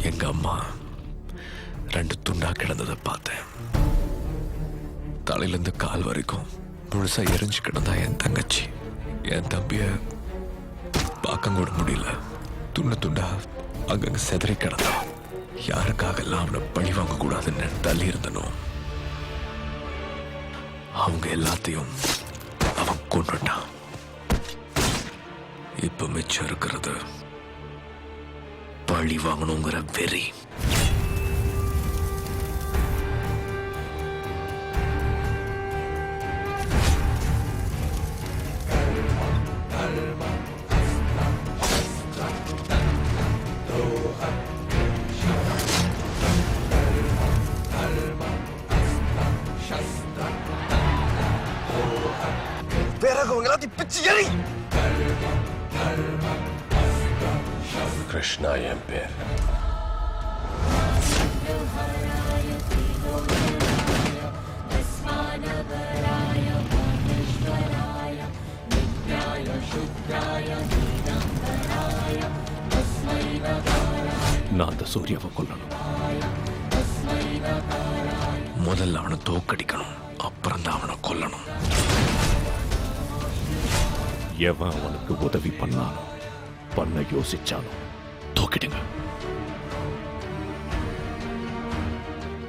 எங்க அம்மா 2 துண்டா கிடந்ததை பார்த்தேன். தலையிலேருந்து கால் வரைக்கும் முழுசா எரிஞ்சு கிடந்தா என் தங்கச்சி. என் தம்பிய பார்க்க கூட முடியல. துண்டா அங்கங்க செதறி கிடந்தான். யாருக்காக எல்லாம் அவனை பழி வாங்க கூடாதுன்னு தள்ளி இருந்தனோ அவங்க எல்லாத்தையும் அவன் கொண்டுட்டான். இப்ப மிச்சம் இருக்கிறது பழி வாங்கணுங்கிற வெறி. கிருஷ்ணா என் பேர். நான் அந்த சூர்யாவை கொல்லணும். முதல்ல அவனை தோக்கடிக்கணும், அப்புறம் தான் அவனை கொல்லணும். எவன் அவனுக்கு உதவி பண்ணாலும் பண்ண யோசிச்சாலும் தூக்கிடுங்க.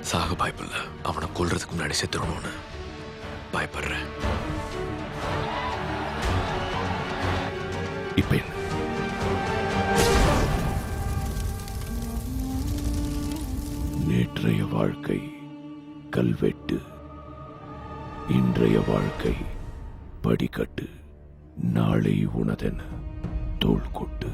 சாக பயப்பில்ல, அவனை கொல்றதுக்கு முன்னாடி செத்துடணும்னு பயப்படுறேன். இப்ப என்ன? நேற்றைய வாழ்க்கை கல்வெட்டு, இன்றைய வாழ்க்கை படிக்கட்டு, நாளை உனதென தோள் கொட்டு.